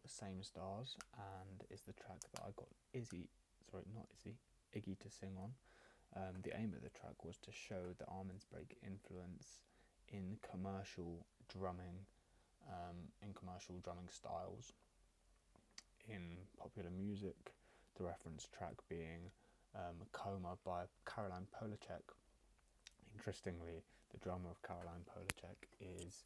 Same Stars, and is the track that I got Iggy to sing on. The aim of the track was to show the Armin's Break influence in commercial drumming styles in popular music. The reference track being Coma by Caroline Polachek. Interestingly, the drummer of Caroline Polachek is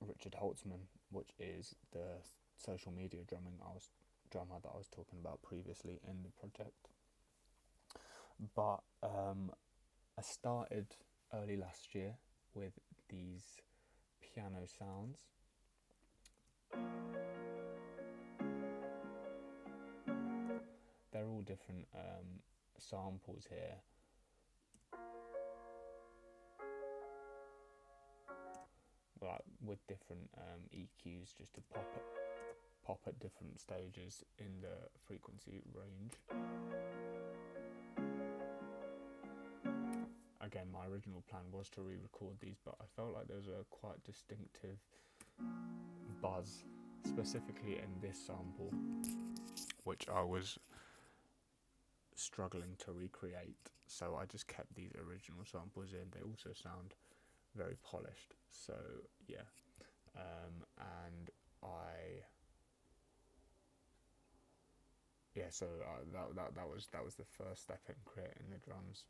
Richard Holtzman, which is the social media drummer that I was talking about previously in the project. But I started early last year with these piano sounds. They're all different samples here. Like with different EQs, just to pop at different stages in the frequency range. Again, my original plan was to re-record these, but I felt like there was a quite distinctive buzz, specifically in this sample, which I was struggling to recreate, so I just kept these original samples in. They also sound very polished, so yeah. That was the first step in creating the drums.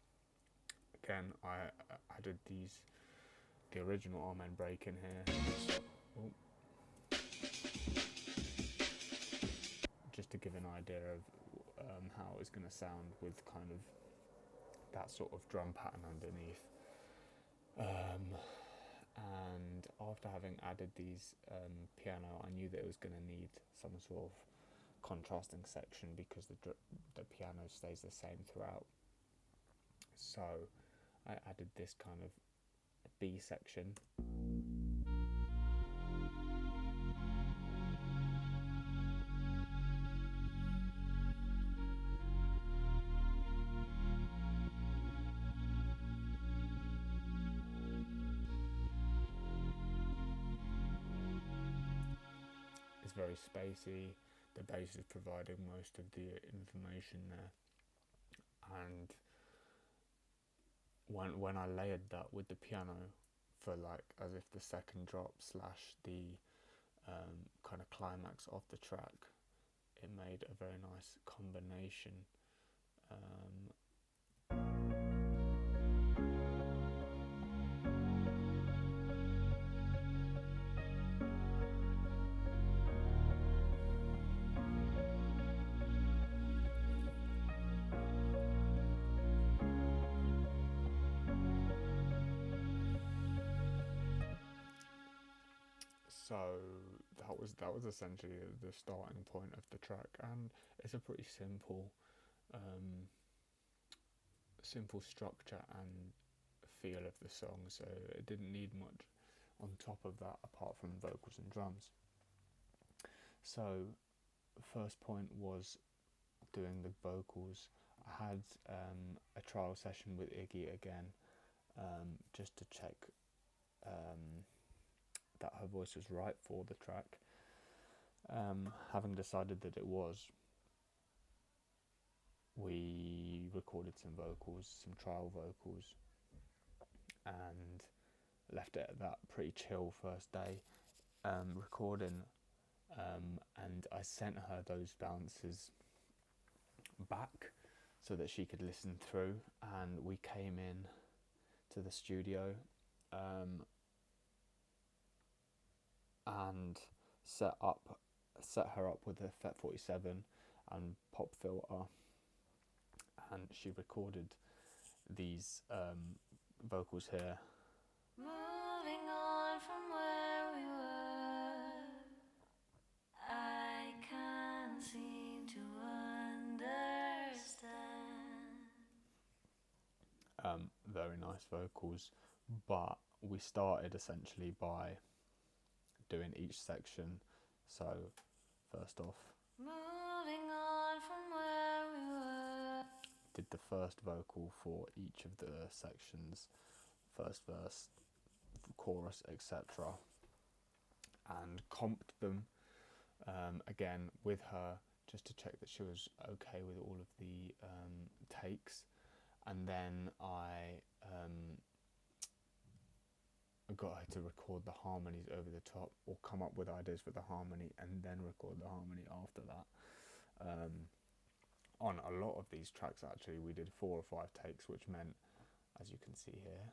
Again, I added the original Armin Break in here. Just to give an idea of how it was going to sound with kind of that sort of drum pattern underneath. And after having added these piano, I knew that it was going to need some sort of contrasting section because the piano stays the same throughout. So I added this kind of B section. It's very spacey. The bass is providing most of the information there, and when I layered that with the piano for like as if the second drop / the kind of climax of the track, it made a very nice combination. So that was essentially the starting point of the track, and it's a pretty simple structure and feel of the song, so it didn't need much on top of that apart from vocals and drums. So the first point was doing the vocals. I had a trial session with Iggy again, just to check that her voice was right for the track. Having decided that it was, we recorded some trial vocals, and left it at that. Pretty chill first day recording, and I sent her those bounces back so that she could listen through, and we came in to the studio and set her up with a FET 47 and pop filter, and she recorded these vocals here. Moving on from where we were, I can't seem to understand. Very nice vocals, but we started essentially by doing each section. So first off, moving on from where we were, did the first vocal for each of the sections, first verse, chorus, etc. and comped them again with her, just to check that she was okay with all of the takes. And then I got her to record the harmonies over the top, or come up with ideas for the harmony and then record the harmony after that. On a lot of these tracks actually we did 4 or 5 takes, which meant, as you can see here,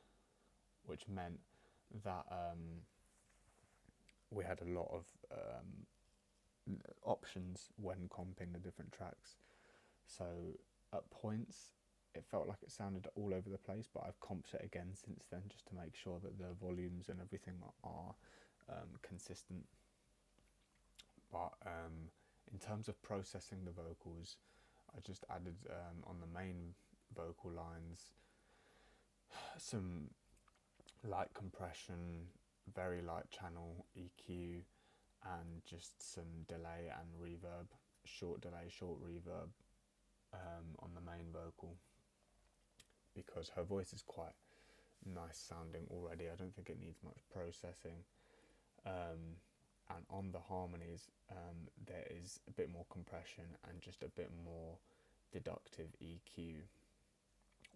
which meant that we had a lot of options when comping the different tracks. So at points it felt like it sounded all over the place, but I've comped it again since then just to make sure that the volumes and everything are consistent. But in terms of processing the vocals, I just added on the main vocal lines some light compression, very light channel EQ, and just some delay and reverb, short delay, short reverb on the main vocal, because her voice is quite nice sounding already. I don't think it needs much processing. And on the harmonies, there is a bit more compression and just a bit more deductive EQ,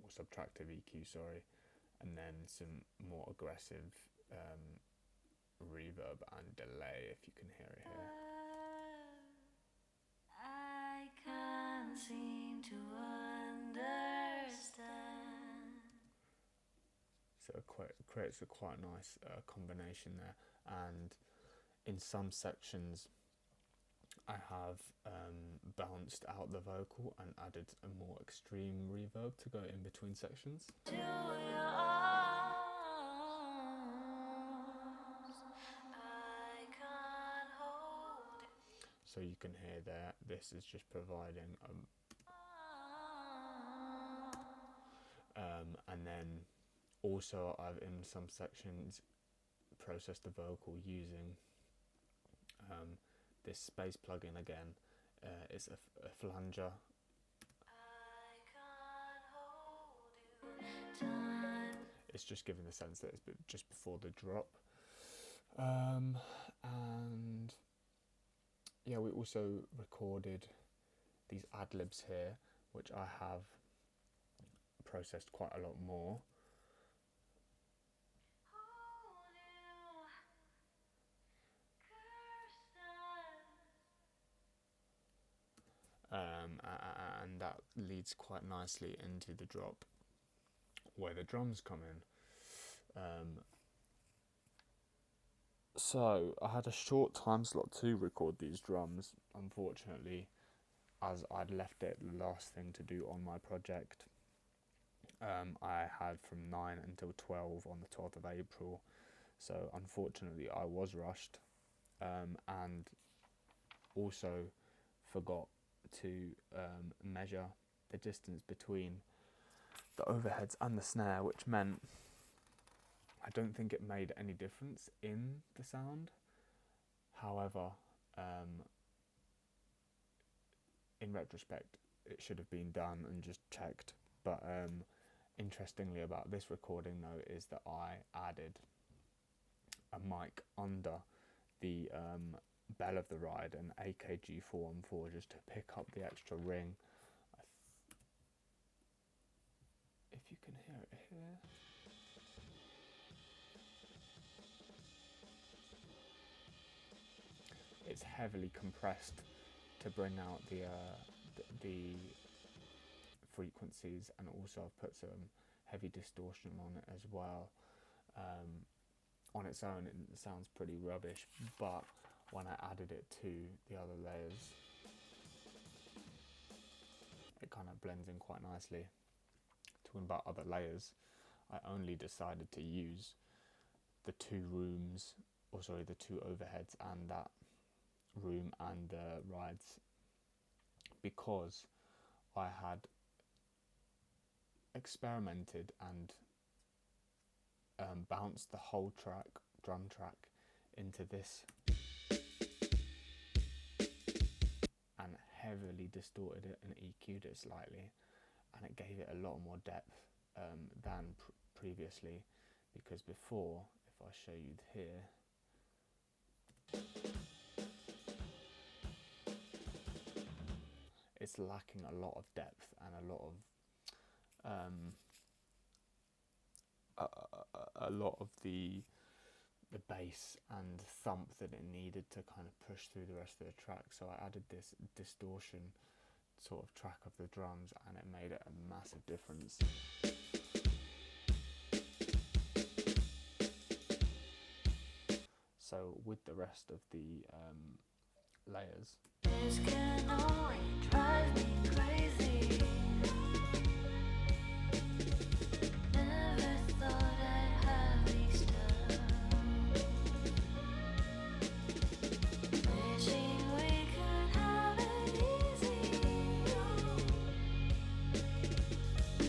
or subtractive EQ, sorry, and then some more aggressive reverb and delay, if you can hear it here. I can't seem to understand. So it creates a quite nice combination there. And in some sections I have bounced out the vocal and added a more extreme reverb to go in between sections. So you can hear there, this is just providing and then also I've in some sections processed the vocal using this space plugin again. It's a flanger. It's just giving the sense that it's just before the drop. And yeah, we also recorded these ad-libs here, which I have processed quite a lot more. And that leads quite nicely into the drop where the drums come in. So I had a short time slot to record these drums, unfortunately, as I'd left it the last thing to do on my project. I had from 9 until 12 on the 12th of April, so unfortunately I was rushed, and also forgot to measure the distance between the overheads and the snare, which meant I don't think it made any difference in the sound. However, in retrospect, it should have been done and just checked. But interestingly about this recording though is that I added a mic under the bell of the ride, an AKG 414, just to pick up the extra ring. If you can hear it here. It's heavily compressed to bring out the frequencies, and also I've put some heavy distortion on it as well. On its own it sounds pretty rubbish, but when I added it to the other layers, it kind of blends in quite nicely. Talking about other layers, I only decided to use the two overheads and that room and the rides because I had experimented and bounced the whole drum track into this and heavily distorted it and EQ'd it slightly, and it gave it a lot more depth than previously, because before, if I show you here, It's lacking a lot of depth and a lot of the bass and thump that it needed to kind of push through the rest of the track. So I added this distortion sort of track of the drums, and it made it a massive difference. So with the rest of the layers, this can only drive me crazy. Never thought I'd have these done. Wishing we could have it easy.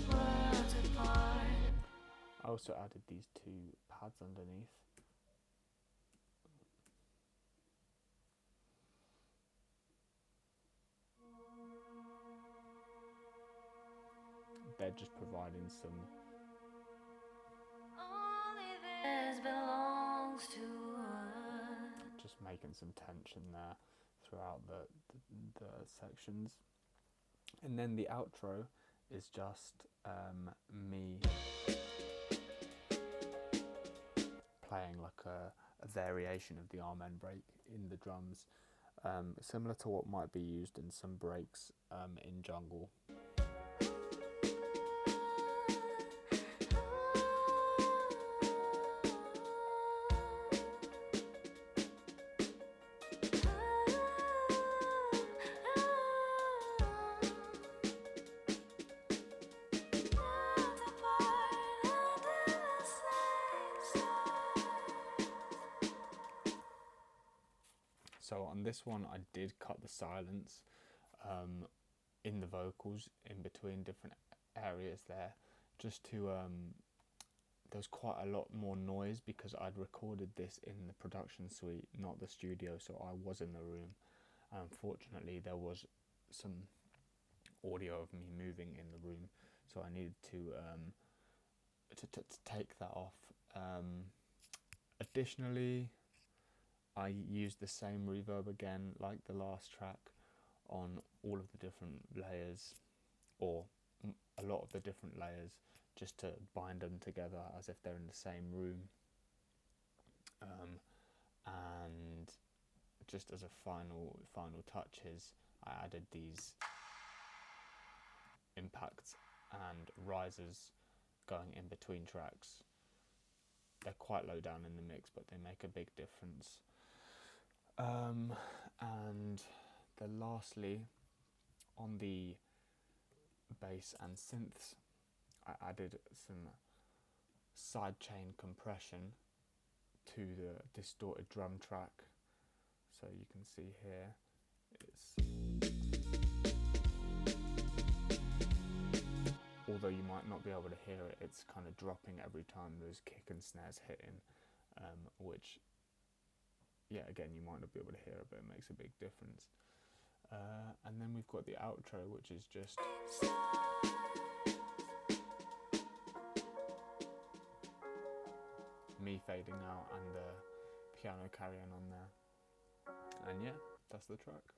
Worlds apart. I also added these two pads underneath. They're just providing some just making some tension there throughout the sections. And then the outro is just me playing like a variation of the Amen break in the drums, similar to what might be used in some breaks in jungle. So on this one, I did cut the silence in the vocals in between different areas there, just to there's quite a lot more noise because I'd recorded this in the production suite, not the studio, so I was in the room. Unfortunately, there was some audio of me moving in the room, so I needed to take that off. Additionally, I used the same reverb again, like the last track, on all of the different layers, or a lot of the different layers, just to bind them together as if they're in the same room. And just as a final touches, I added these impacts and risers going in between tracks. They're quite low down in the mix, but they make a big difference. And then lastly, on the bass and synths, I added some sidechain compression to the distorted drum track. So you can see here, although you might not be able to hear it, it's kind of dropping every time those kick and snares hitting, which, yeah, again, you might not be able to hear it, but it makes a big difference. And then we've got the outro, which is just me fading out and the piano carrying on there. And yeah, that's the track.